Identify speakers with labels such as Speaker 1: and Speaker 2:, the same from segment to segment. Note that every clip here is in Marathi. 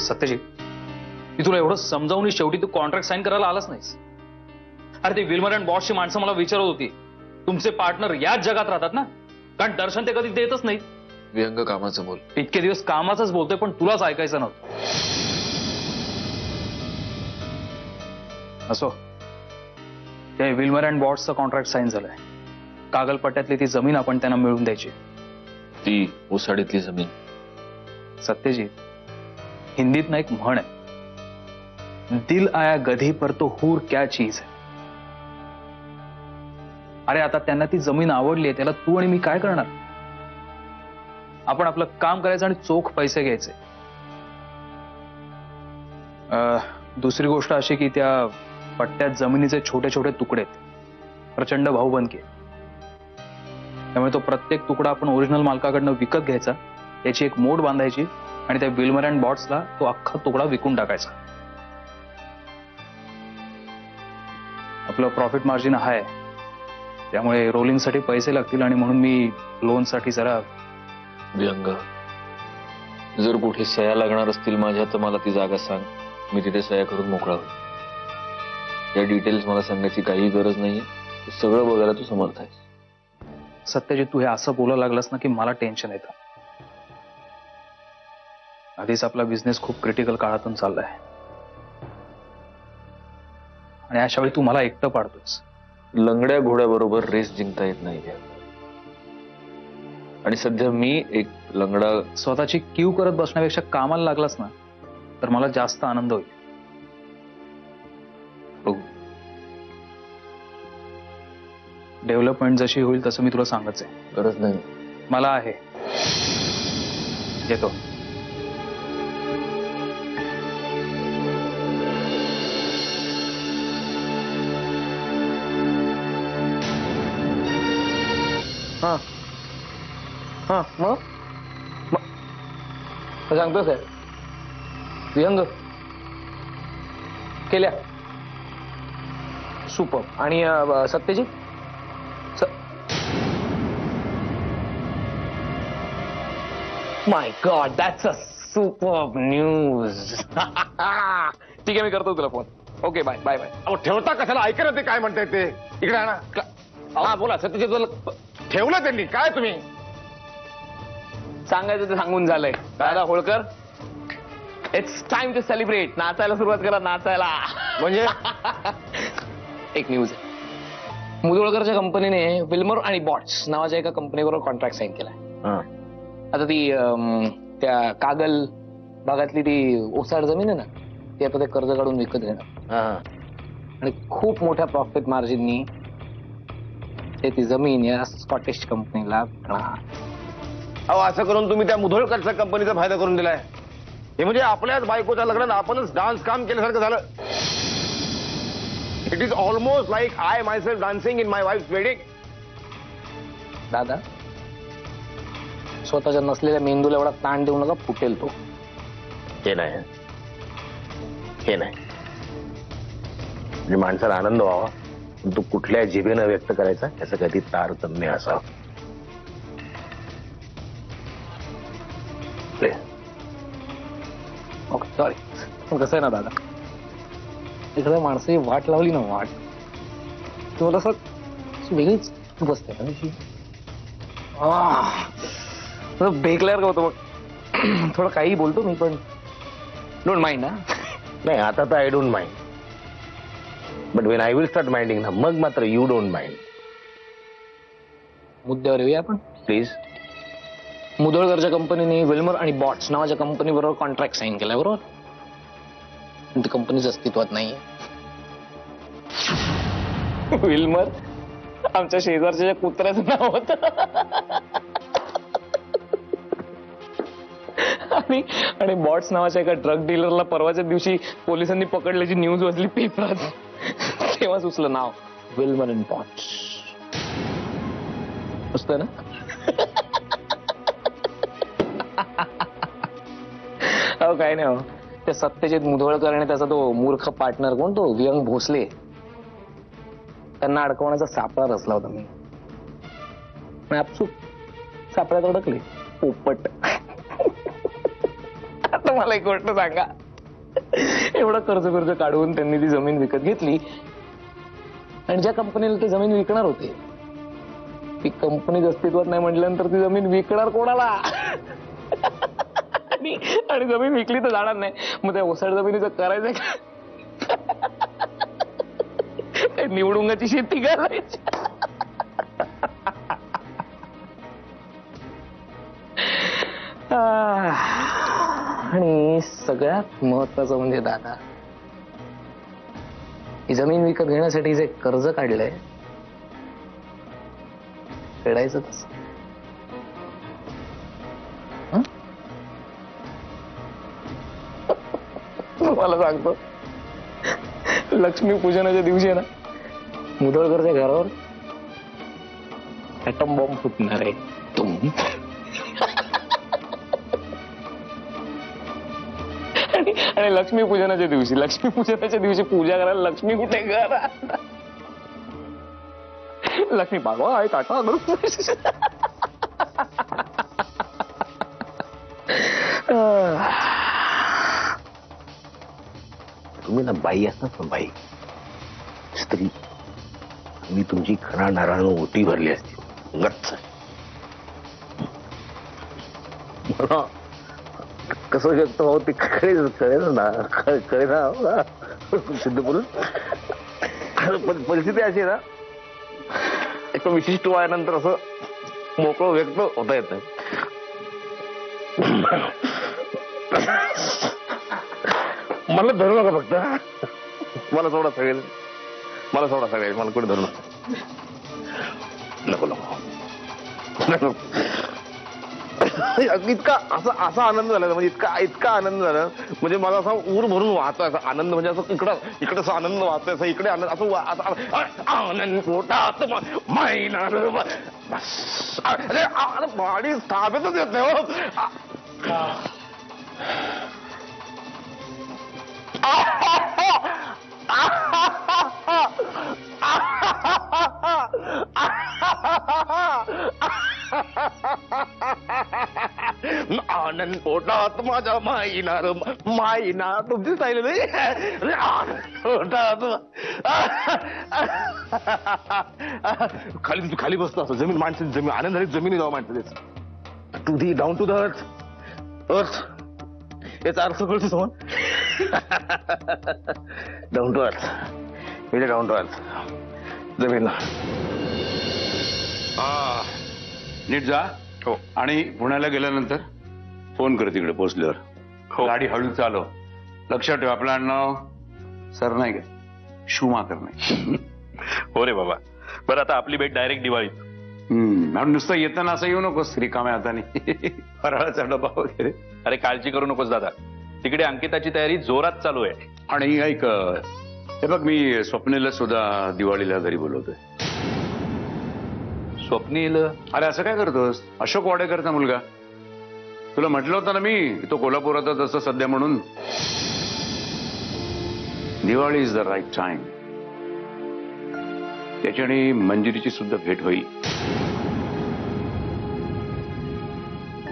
Speaker 1: सत्यजित, मी तुला एवढं समजावून शेवटी तू कॉन्ट्रॅक्ट साईन करायला आलाच नाहीस. अरे ते विल्मर अँड बॉसची माणसं मला विचारत होती, तुमचे पार्टनर याच जगात राहतात ना? कारण दर्शन ते कधी देतच नाही.
Speaker 2: व्यंग कामाचं बोल.
Speaker 1: इतके दिवस कामाचंच बोलतोय, पण तुलाच ऐकायचं नव्हतं. असो, ते विल्मर अँड बॉसचं कॉन्ट्रॅक्ट साईन झालंय. कागलपट्ट्यातली ती जमीन आपण त्यांना मिळवून द्यायची.
Speaker 2: ती ओसाडीतली जमीन.
Speaker 1: सत्यजित, हिंदीत ना एक म्हण आहे, दिल आया गधी पर तो हूर क्या चीज है. अरे आता त्यांना ती जमीन आवडली आहे, त्याला तू आणि मी काय करणार? आपण आपलं काम करायचं आणि चोख पैसे घ्यायचे. दुसरी गोष्ट अशी की त्या पट्ट्यात जमिनीचे छोटे छोटे तुकडे आहेत, प्रचंड भाऊबंदकी. त्यामुळे तो प्रत्येक तुकडा आपण ओरिजिनल मालकाकडनं विकत घ्यायचा, याची एक मोड बांधायची आणि त्या विल्मर अँड बॉट्सला तो अख्खा तुकडा विकून टाकायचा. आपलं प्रॉफिट मार्जिन हाय, त्यामुळे रोलिंगसाठी पैसे लागतील आणि म्हणून मी लोनसाठी जरा.
Speaker 2: व्यंग, जर कुठे सह्या लागणार असतील माझ्या तर मला ती जागा सांग, मी तिथे सह्या करून मोकळा होईल. या डिटेल्स मला सांगण्याची काही गरज नाहीये, सगळं बघायला तू समर्थ आहेस.
Speaker 1: सत्यजित, तू हे असं बोलायला लागलास ना की मला टेन्शन येतं. आधीच आपला बिझनेस खूप क्रिटिकल काळातून चाललाय आणि अशा वेळी तू मला एकटं पाडतोस.
Speaker 2: लंगड्या घोड्याबरोबर रेस जिंकता येत नाही, आणि सध्या मी एक लंगडा.
Speaker 1: स्वतःची क्यू करत बसण्यापेक्षा कामाला लागलास ना तर मला जास्त आनंद होईल. डेव्हलपमेंट जशी होईल तसं मी तुला सांगच आहे.
Speaker 2: गरज नाही
Speaker 1: मला आहे. येतो.
Speaker 3: हा हा, मग सांगतो सर. व्यंग केल्या सुपर. आणि Satyajit, my god, that's a super news. ठीक आहे, मी करतो तुला phone. Okay, bye bye bye.
Speaker 4: अहो ठेवता कशाला? ऐक ना ते काय म्हणताय ते. इकडे आणा. हा बोला सत्यजित. ठेवलं त्यांनी काय? तुम्ही
Speaker 3: सांगायचं ते सांगून झालंय. Dada Holkar, it's time to celebrate. नाचायला सुरुवात करा, नाचायला.
Speaker 4: म्हणजे
Speaker 3: एक न्यूज आहे. मुधोळकरच्या कंपनीने विल्मर आणि बॉट्स नावाच्या एका कंपनीबरोबर कॉन्ट्रॅक्ट साईन केलाय. आता ती त्या कागल भागातली ती ओसाड जमीन आहे ना, ती आता ते कर्ज काढून विकत घेणार आणि खूप मोठ्या प्रॉफिट मार्जिननी ती जमीन या स्कॉटिश कंपनीला.
Speaker 4: अहो असं करून तुम्ही त्या मुधोळकरच्या कंपनीचा फायदा करून दिलाय. हे म्हणजे आपल्याच बायकोच्या लग्नात आपणच डान्स काम केल्यासारखं झालं. It is almost like I myself dancing in my wife wedding.
Speaker 3: दादा, स्वतःच्या नसलेल्या मेंदूला एवढा ताण देऊ नका, फुटेल तो.
Speaker 4: हे नाही, हे नाही. म्हणजे माणसाला आनंद व्हावा, तो कुठल्या जिभेनं व्यक्त करायचा याचं कधी तारतम्य असावं.
Speaker 3: Okay, sorry. कसं आहे ना दादा, एखाद्या माणसाची वाट लावली ना, वाट तुम्हाला असं वेगळीच बसते ना. बेकल्यावर का होतं मग. थोडं काही बोलतो मी, पण डोंट माइंड. ना
Speaker 4: नाही, आता तर I don't mind, but when I will start minding ना, मग मात्र यू डोंट माइंड.
Speaker 3: मुद्द्यावर येऊया आपण
Speaker 4: प्लीज.
Speaker 3: मुधोळकरच्या कंपनीने विल्मर आणि बॉट्स नावाच्या कंपनी बरोबर कॉन्ट्रॅक्ट साईन केलाय, बरोबर? ती कंपनीच अस्तित्वात नाहीये. विल्मर आमच्या शेजारच्या कुत्र्याचं नाव होतं. आणि बॉट्स नावाच्या एका ड्रग डीलरला परवाच्या दिवशी पोलिसांनी पकडल्याची न्यूज वाचली पेपरात. तेव्हा सुचलं नाव, विल्मर अँड बॉट्स. असतं ना. हो, काय नाही. हो, त्या सत्यजित मुधोळकर आणि त्याचा तो मूर्ख पार्टनर कोण, तो व्यंग भोसले, त्यांना अडकवण्याचा सापळा रचला होता मी. सापळ्यात अडकले पोपट. आता मला एक गोष्ट सांगा, एवढं कर्ज काढून त्यांनी ती जमीन विकत घेतली आणि ज्या कंपनीला ती जमीन विकणार होते ती कंपनी अस्तित्वात नाही म्हटल्यानंतर ती जमीन विकणार कोणाला? आणि जमीन विकली तर जाणार नाही, मग त्या ओसाड जमिनीचं करायचं काय? निवडुंगाची शेती करायची. आणि सगळ्यात महत्वाचं म्हणजे दादा, ही जमीन विकत घेण्यासाठी जे कर्ज काढलंय फेडायचं कसं? मला सांगतो, लक्ष्मीपूजनाच्या दिवशी आहे ना, मुदळकरच्या घरावर ॲटम बॉम्ब फुटणार आहे. आणि लक्ष्मीपूजनाच्या दिवशी पूजा करायला लक्ष्मी कुठे घरात? लक्ष्मी बाबा आहे काका.
Speaker 4: तुम्ही ना बाई असतात ना, बाई स्त्री, मी तुमची खरा नारायण ओटी भरली असती गच्च. मला कसं शकतो भाऊ, ते कळेल ना सिद्ध बोलून. परिस्थिती अशी आहे ना, एक विशिष्ट वयानंतर असं मोकळं व्यक्त होता येत. मला धरू नका फक्त, मला सोडा सगळेल, मला कोणी धरू नका. नको इतका असा आनंद झाला, म्हणजे इतका आनंद झाला, म्हणजे मला असा ऊर भरून वाहतोय असा आनंद, म्हणजे असं इकडं असं आनंद वाहतोय, असं इकडे आनंद, असं आनंद पोटात महिना बस. अरे गाडी स्थापितच येत नाही हो. आनंद पोटात माझ्या माईना तुमची स्टाईल नाही. आनंद पोटात खाली बसतो असं, जमीन माणसाची जमीन आनंद झाली, जमिनी जाऊ माणसाची to the down to the earth. याचा अर्थ कळतो समज, डाऊन टू अर्थ, म्हणजे डाऊन टू अर्थ जमीन.
Speaker 5: नीट जा. हो. आणि पुण्याला गेल्यानंतर फोन कर तिकडे पोहोचल्यावर. हो. गाडी हळू चालव. लक्षात ठेव, आपलं आडनाव सर नाही का, शूमाकर नाही.
Speaker 2: हो रे बाबा. बरं, आता आपली भेट डायरेक्ट दिवाळीत.
Speaker 5: नुसतं येताना असं येऊ नकोस रिकाम्या हाताने. फराळाचा डबा वगैरे.
Speaker 2: अरे काळजी करू नकोस दादा, तिकडे अंकिताची तयारी जोरात चालू आहे.
Speaker 5: आणि ऐक, हे बघ, मी स्वप्नीला सुद्धा दिवाळीला घरी बोलवतोय.
Speaker 2: स्वप्नील?
Speaker 5: अरे असं काय करतोस, अशोक वाडेकरचा मुलगा. तुला म्हटलं होतं ना मी, तो कोल्हापुरातच असं सध्या म्हणून. Diwali is the right time. त्याच्याने मंजिरीची सुद्धा भेट होईल.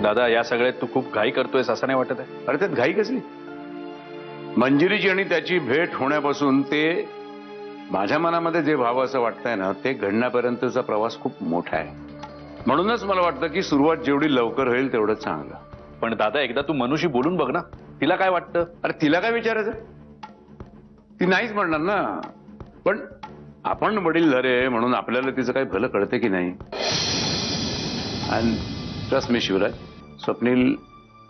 Speaker 2: दादा, या सगळ्यात तू खूप घाई करतोयस असं नाही वाटत आहे?
Speaker 5: अरे त्यात घाई कसली? मंजिरीची आणि त्याची भेट होण्यापासून ते माझ्या मनामध्ये जे भाव असं वाटतंय ना, ते घडण्यापर्यंतचा प्रवास खूप मोठा आहे. म्हणूनच मला वाटतं की सुरुवात जेवढी लवकर होईल तेवढं चांगलं.
Speaker 2: पण दादा, एकदा तू मनुशी बोलून बघ ना, तिला काय वाटतं?
Speaker 5: अरे तिला काय विचारायचं, ती नाहीच म्हणणार ना. पण आपण वडीलधारे म्हणून आपल्याला तिचं काही भलं कळतं की नाही. आणि ट्रस्ट मी शिवराज, स्वप्नील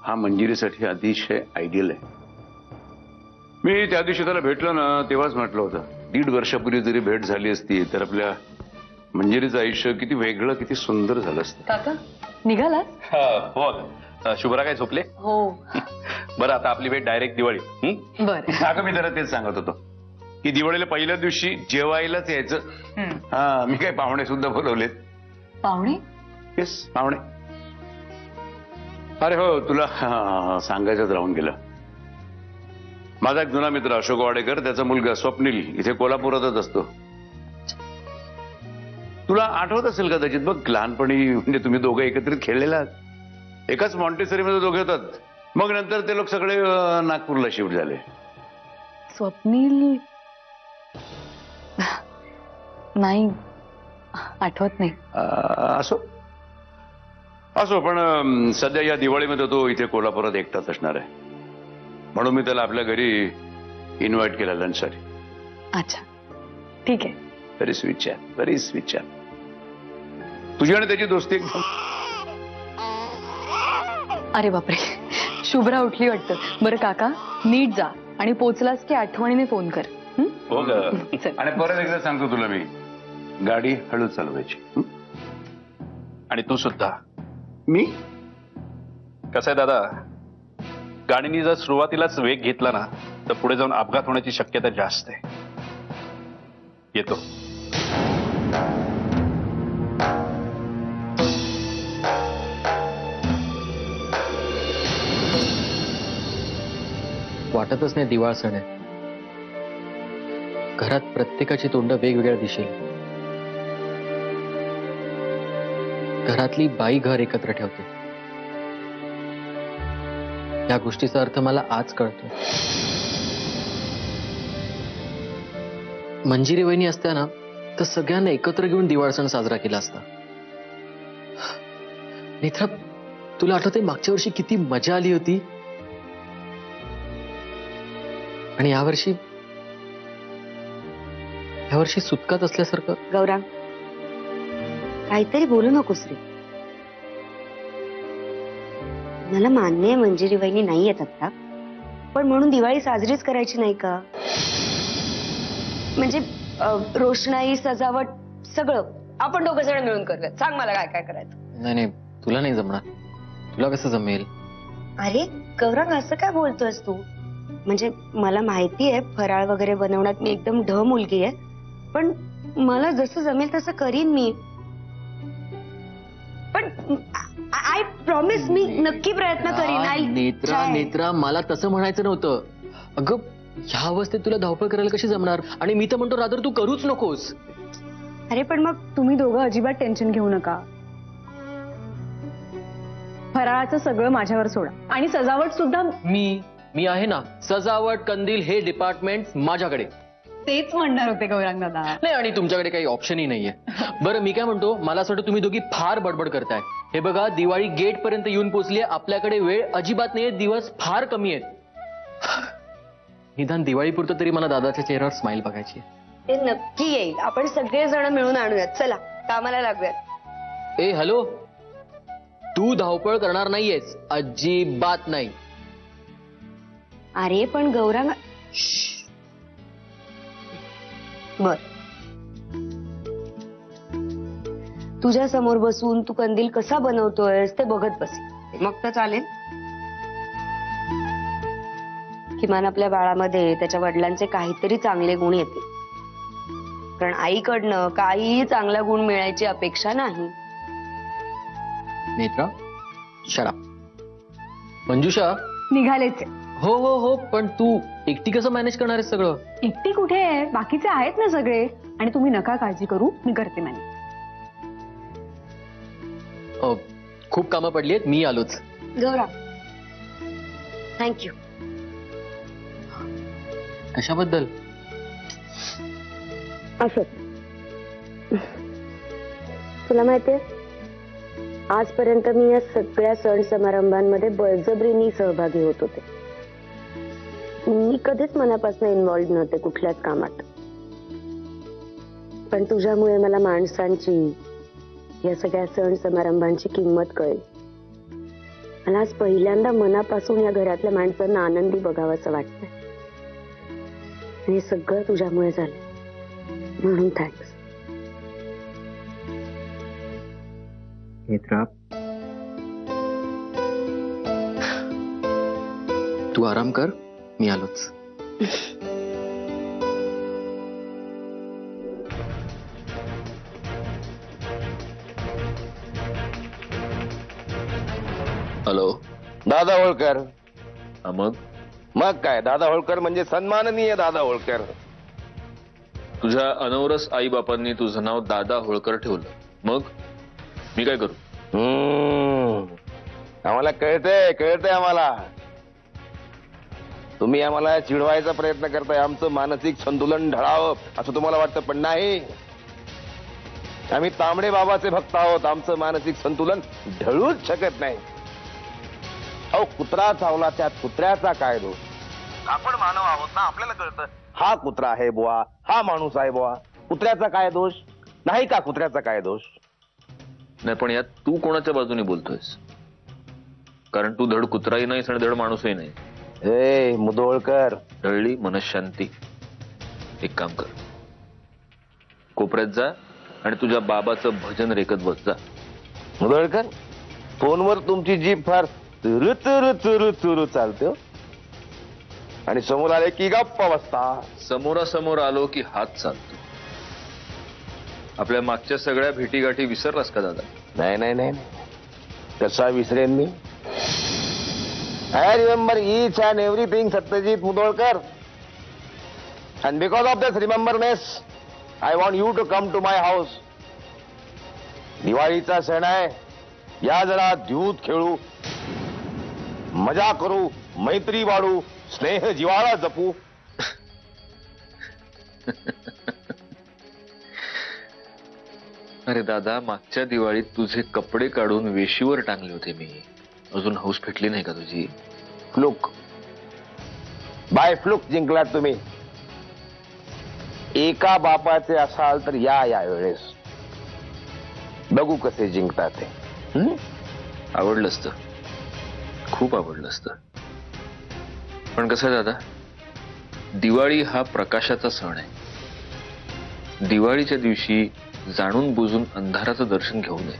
Speaker 5: हा मंजिरीसाठी अतिशय आयडियल आहे. मी त्या दिवशी त्याला भेटलो ना, तेव्हाच म्हटलं होतं, 1.5 वर्षापूर्वी जरी भेट झाली असती तर आपल्या मंजिरीचं आयुष्य किती वेगळं, किती सुंदर झालं असतं.
Speaker 6: काका निघाला?
Speaker 2: हो. शुभ्रा काय झोपले?
Speaker 6: हो.
Speaker 2: बरं, आता आपली भेट डायरेक्ट दिवाळी.
Speaker 6: बरं.
Speaker 5: अगं मी जरा तेच सांगत होतो की दिवाळीला पहिल्या दिवशी जेवायलाच यायचं. हा, मी काही पाहुणे सुद्धा बोलवलेत.
Speaker 6: पाहुणे?
Speaker 5: येस, पाहुणे. अरे हो, तुला सांगायचंच राहून गेलं. माझा एक जुना मित्र अशोक वाडेकर, त्याचा मुलगा स्वप्नील इथे कोल्हापुरातच असतो. तुला आठवत असेल कदाचित, बघ लहानपणी म्हणजे तुम्ही दोघं एकत्रित खेळलेला आहात. एकाच मॉन्टेसरीमध्ये दोघे होतात. मग नंतर ते लोक सगळे नागपूरला शिफ्ट झाले.
Speaker 6: स्वप्नील नाही आठवत नाही.
Speaker 5: असो असो पण सध्या या दिवाळीमध्ये तो इथे कोल्हापुरात एकटाच असणार आहे, म्हणून मी त्याला आपल्या घरी इन्व्हाइट केला लंचसाठी.
Speaker 6: अच्छा ठीक आहे.
Speaker 5: Very sweet chat, very sweet chat. तुझी आणि त्याची दोस्ती एकदम.
Speaker 6: अरे बापरे, शुभ्रा उठली वाटतं. बरं काका नीट जा आणि पोचलास की आठवणीने फोन कर. हं?
Speaker 5: हो का.
Speaker 6: चल.
Speaker 5: आणि परत एकदा सांगतो तुला मी, गाडी हळू चालवायची.
Speaker 1: आणि तू सुद्धा.
Speaker 5: मी
Speaker 1: कसं आहे दादा, गाडीने जर सुरुवातीलाच वेग घेतला ना तर पुढे जाऊन अपघात होण्याची शक्यता जास्त आहे. येतो.
Speaker 7: वाटतच नाही दिवाळ सण आहे. घरात प्रत्येकाची तोंड वेगवेगळ्या दिशेने. घरातली बाई घर एकत्र ठेवते. या गोष्टीचा अर्थ मला आज कळतो. मंजिरी वहिनी असत्या ना तर सगळ्यांना एकत्र घेऊन दिवाळ सण साजरा केला असता. नेत्रा, तुला आठवते मागच्या वर्षी किती मजा आली होती? आणि यावर्षी सुटकाच असल्यासारखं.
Speaker 8: गौरांग, काहीतरी बोलू नकोस रे. मला मान्य आहे मंजिरी वहिनी नाही येत आता, पण म्हणून दिवाळी साजरीच करायची नाही का? म्हणजे रोषणाई, सजावट सगळं आपण दोघं जण मिळून करूया. सांग मला काय काय करायचं.
Speaker 7: नाही, तुला नाही जमणार. तुला कसं जमेल?
Speaker 8: अरे गौरांग, असं काय बोलतोयस तू? म्हणजे मला माहिती आहे फराळ वगैरे बनवण्यात मी एकदम ढ मुलगी आहे, पण मला जसं जमेल तसं करीन मी. पण आय प्रॉमिस, मी नक्की प्रयत्न करीन.
Speaker 7: नेत्रा, मला तसं म्हणायचं नव्हतं. अगं ह्या अवस्थेत तुला धावपळ करायला कशी जमणार? आणि मी तर म्हणतो रादर तू करूच नकोस.
Speaker 6: अरे पण मग तुम्ही दोघं अजिबात टेन्शन घेऊ नका. फराळाचं सगळं माझ्यावर सोडा आणि सजावट सुद्धा.
Speaker 7: मी आहे ना. सजावट, कंदील हे डिपार्टमेंट माझ्याकडे.
Speaker 6: तेच म्हणणार होते गौरांग दादा.
Speaker 7: नाही, आणि तुमच्याकडे काही ऑप्शनही नाहीये. बरं मी काय म्हणतो, मला असं वाटतं तुम्ही दोघी फार बडबड करताय. हे बघा, दिवाळी गेट पर्यंत येऊन पोहोचली. आपल्याकडे वेळ अजिबात नाहीये, दिवस फार कमी आहेत. निदान दिवाळीपुरतं तरी मला दादाच्या चेहऱ्यावर स्माइल बघायची.
Speaker 8: ते नक्की येईल. आपण सगळेजण मिळून आणूयात. चला कामाला लागूयात.
Speaker 7: ए हॅलो, तू धावपळ करणार नाहीयेस, अजिबात नाही.
Speaker 8: अरे पण गौरांग, बर, तुझ्या समोर बसून तू कंदील कसा बनवतोयस ते बघत बस, मग तर चालेल. किमान आपल्या बाळामध्ये त्याच्या वडिलांचे काहीतरी चांगले गुण येतील. कारण आईकडनं काहीही चांगला गुण मिळायची अपेक्षा नाही.
Speaker 7: Netra, shut up. मंजुषा,
Speaker 6: निघालेच.
Speaker 7: हो हो हो, पण तू एकटी कसं मॅनेज करणार आहेस सगळं?
Speaker 6: एकटी कुठे आहे, बाकीचे आहेत ना सगळे. आणि तुम्ही नका काळजी करू, मी करते मॅनेज.
Speaker 7: खूप कामं पडली आहेत, मी आलोच.
Speaker 8: गौरा, थँक्यू.
Speaker 7: कशाबद्दल?
Speaker 8: असं तुला माहितीये, आजपर्यंत मी या सगळ्या सण समारंभांमध्ये बळजबरीने सहभागी होत होते. मी कधीच मनापासून इन्व्हॉल्व नव्हते कुठल्याच कामात. पण तुझ्यामुळे मला माणसांची, या सगळ्या सण समारंभांची किंमत कळेल. मला आज पहिल्यांदा मनापासून या घरातल्या माणसांना आनंदी बघावं असं वाटतंय. हे सगळं तुझ्यामुळे झालं, म्हणून थँक्स.
Speaker 7: नेत्रा, तू आराम कर, मी आलोच.
Speaker 2: हॅलो,
Speaker 4: दादा होळकर.
Speaker 2: मग
Speaker 4: काय, दादा होळकर म्हणजे सन्माननीय दादा होळकर.
Speaker 2: तुझ्या अनवरस आई बापांनी तुझं नाव दादा होळकर ठेवलं, मग मी काय करू?
Speaker 4: आम्हाला कळतंय आम्हाला. तुम्ही आम्हाला चिडवायचा प्रयत्न करताय, आमचं मानसिक संतुलन ढळावं असं तुम्हाला वाटतं, पण नाही. आम्ही तांबडे बाबाचे भक्त आहोत, आमचं मानसिक संतुलन ढळूच शकत नाही. अहो, कुत्रा चावला, त्यात कुत्र्याचा काय दोष? आपण मानव आहोत ना, आपल्याला कळतं हा कुत्रा आहे बुवा, हा माणूस आहे बुवा, कुत्र्याचा काय दोष? नाही का कुत्र्याचा काय दोष?
Speaker 2: नाही, पण यात तू कोणाच्या बाजूने बोलतोयस? कारण तू धड कुत्राही नाहीस आणि धड माणूसही नाही.
Speaker 4: ए मुदोळकर,
Speaker 2: ढळली मनशांती. एक काम कर, कोपऱ्यात जा आणि तुझ्या बाबाचं भजन रेखत बस जा.
Speaker 4: मुदोळकर, फोनवर तुमची जीभ फार चुरू चुरू चुरू चुरू चालते हो. आणि समोर आले की गप्पा बसता.
Speaker 2: समोरासमोर आलो की हात चालतो. आपल्या मागच्या सगळ्या भेटीगाठी विसरलास का दादा?
Speaker 4: नाही नाही नाही, कसा विसरेन मी? I remember each and everything Satyajit Mudholkar. And because of this rememberness I want you to come to my house. दिवाळीचा सण आहे, या जरा धूत खेळू, मजा करू, मैत्री वाढू, स्नेह जिव्हाळा जपू.
Speaker 2: अरे दादा, मागच्या दिवाळीत तुझे कपडे काढून वेशीवर टांगले होते मी. अजून हौस फेटली नाही का तुझी?
Speaker 4: फ्लुक, बाय फ्लुक जिंकलात तुम्ही. एका बापाचे असाल तर या वेळेस बघू कसे जिंकतात ते.
Speaker 2: आवडलं असतं, खूप आवडलं असतं. पण कसं आहे दादा, दिवाळी हा प्रकाशाचा सण आहे. दिवाळीच्या दिवशी जाणून बुजून अंधाराचं दर्शन घेऊ नये.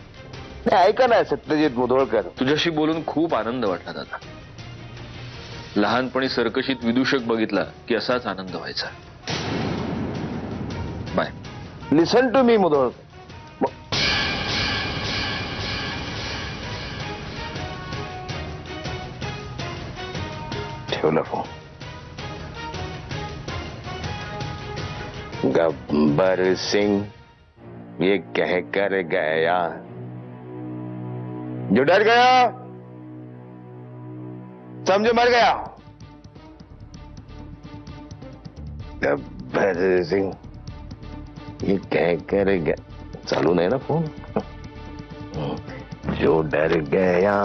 Speaker 4: नाही, ऐका ना सत्यजित मुदोळकर,
Speaker 2: तुझ्याशी बोलून खूप आनंद वाटला दादा. लहानपणी सर्कशीत विदूषक बघितला की असाच आनंद व्हायचा. Bye.
Speaker 4: Listen to me Mudholkar. ठेवला फोन. गब्बर सिंह ये कहकर गया जो डर गया समझो मर गया. गब्बर सिंह ये कहकर गया. चालू नाही ना फोन? जो डर गया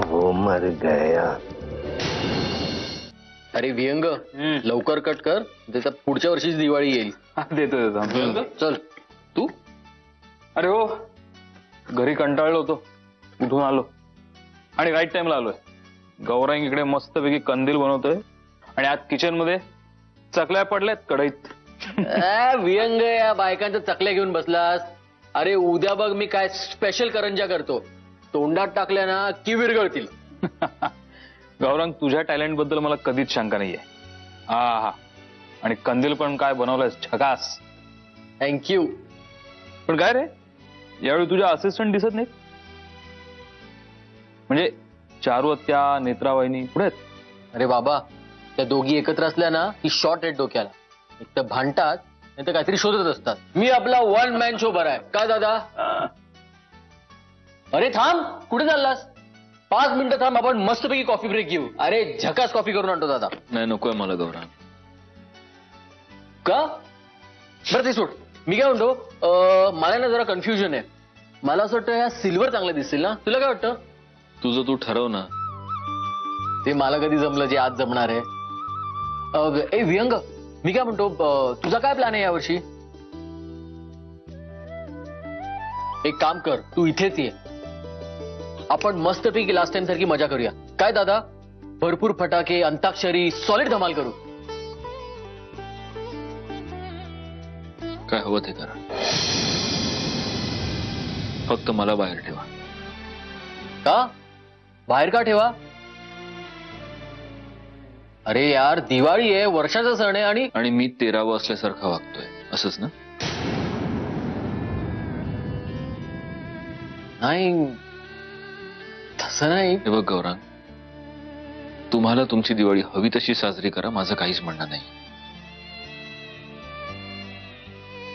Speaker 4: वो मर गया.
Speaker 7: अरे विहंग, लवकर कट कर, त्याच्या पुढच्या वर्षीच दिवाळी येईल.
Speaker 1: देतो.
Speaker 7: चल तू.
Speaker 1: अरे हो, घरी कंटाळलो होतो, उठून आलो आणि राईट टाइमला आलोय. गौरांग इकडे मस्तपैकी कंदील बनवतोय आणि आज किचन मध्ये चकल्या पडल्यात कढईत.
Speaker 7: विहंग, या बायकांच्या चकल्या घेऊन बसलास. अरे उद्या बघ मी काय स्पेशल करंजा करतो, तोंडात टाकल्या ना की विरघळतील.
Speaker 1: गौरांग, तुझ्या टॅलेंट बद्दल मला कधीच शंका नाहीये. हा, आणि कंदील पण काय बनवलंयस, झकास.
Speaker 7: थँक्यू.
Speaker 1: पण काय रे, यावेळी तुझ्या असिस्टंट दिसत नाहीत? म्हणजे चारू आत्या, नेत्रावाहिनी पुढे आहेत?
Speaker 7: अरे बाबा, त्या दोघी एकत्र असल्या ना की शॉर्ट आहेत डोक्याला. एक तर भांडतात, नाही तर काहीतरी शोधत असतात. मी आपला वन मॅन शो बरा आहे काय दादा? अरे थांब, कुठे चाललास? 5 मिनिटं थांब, आपण मस्तपैकी कॉफी ब्रेक घेऊ. अरे झकास कॉफी करून आणतो दादा.
Speaker 2: नाही, नकोय मला गौरांग.
Speaker 7: का बरं ते सोड. मी काय म्हणतो, मला ना जरा कन्फ्युजन आहे. मला असं वाटतं ह्या सिल्वर चांगल्या दिसतील ना, तुला काय वाटतं?
Speaker 2: तुझं तू ठरव ना.
Speaker 7: ते मला कधी जमलं जे आज जमणार आहे. ए विहंग, मी काय म्हणतो, तुझा काय प्लॅन आहे यावर्षी? एक काम कर, तू इथेच ये, आपण मस्तपैकी लास्ट टाइम सारखी मजा करूया. काय दादा? भरपूर फटाके, अंताक्षरी, सॉलिड धमाल करू.
Speaker 2: काय हवं ते करा, फक्त मला बाहेर ठेवा.
Speaker 7: का बाहेर का ठेवा? अरे यार, दिवाळी आहे, वर्षाचा सण आहे.
Speaker 2: आणि मी 13वं असल्यासारखा वागतोय असंच ना?
Speaker 7: नाही, तसं नाही.
Speaker 2: हे बघ गौरांग, तुम्हाला तुमची दिवाळी हवी तशी साजरी करा, माझं काहीच म्हणणं नाही.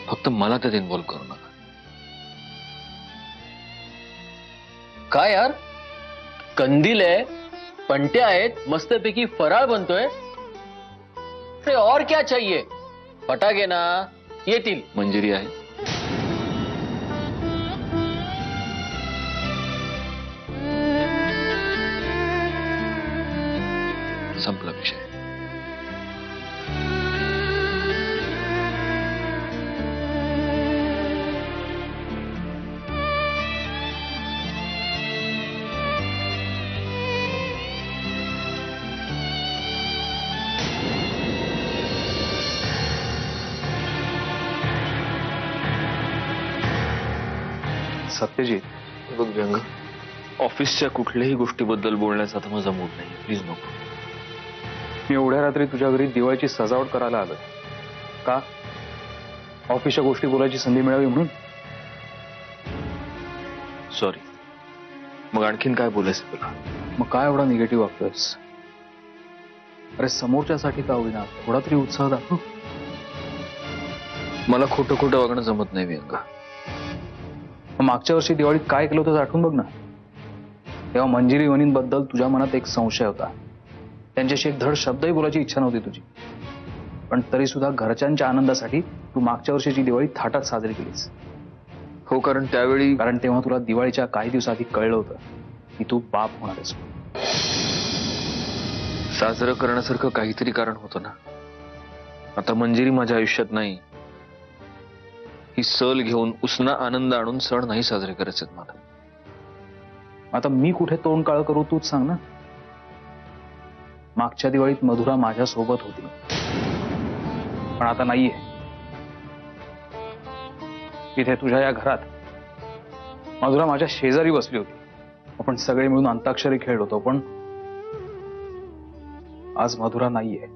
Speaker 2: फक्त मला त्यात इन्व्हॉल्व करू नका.
Speaker 7: काय यार, कंदील आहे, पणत्या आहेत, मस्तपैकी फराळ बनतोय अरे और क्या चाहिए? फटाके ना येतील.
Speaker 2: मंजिरी आहे. संपला विषय.
Speaker 1: सत्यजित,
Speaker 2: बघ व्यंग, ऑफिसच्या कुठल्याही गोष्टीबद्दल बोलण्याचा आता माझा मूड नाही. प्लीज नको.
Speaker 1: मी एवढ्या रात्री तुझ्या घरी दिवाळीची सजावट करायला आलोय. का? ऑफिसच्या गोष्टी बोलायची संधी मिळावी म्हणून?
Speaker 2: सॉरी. मग आणखीन काय बोलायचं तुला?
Speaker 1: मग काय एवढा निगेटिव्ह वागतोयस? अरे समोरच्यासाठी का होईना थोडा तरी उत्साह दाखव.
Speaker 2: मला खोटं खोटं वागणं जमत नाही व्यंग.
Speaker 1: मागच्या वर्षी दिवाळीत काय केलं होतं आठवून बघ ना. तेव्हा मंजिरी वहिनींबद्दल तुझ्या मनात एक संशय होता. त्यांच्याशी एक धड शब्दही बोलायची इच्छा नव्हती तुझी, पण तरी सुद्धा घरच्यांच्या आनंदासाठी तू मागच्या वर्षीची दिवाळी थाटात साजरी केलीस.
Speaker 2: हो, कारण
Speaker 1: तेव्हा तुला दिवाळीच्या काही दिवसाआधी कळलं होतं की तू बाप होणार आहेस.
Speaker 2: साजरं करण्यासारखं काहीतरी कारण होतं ना. आता मंजिरी माझ्या आयुष्यात नाही. ही सल घेऊन उसना आनंद आणून सण नाही साजरे करायचे मला.
Speaker 1: आता मी कुठे तोंड काळ करू तूच सांग ना. मागच्या दिवाळीत मधुरा माझ्या सोबत होती, पण आता नाहीये. इथे तुझ्या या घरात मधुरा माझ्या शेजारी बसली होती. आपण सगळे मिळून अंताक्षरी खेळलो होतो, पण आज मधुरा नाहीये.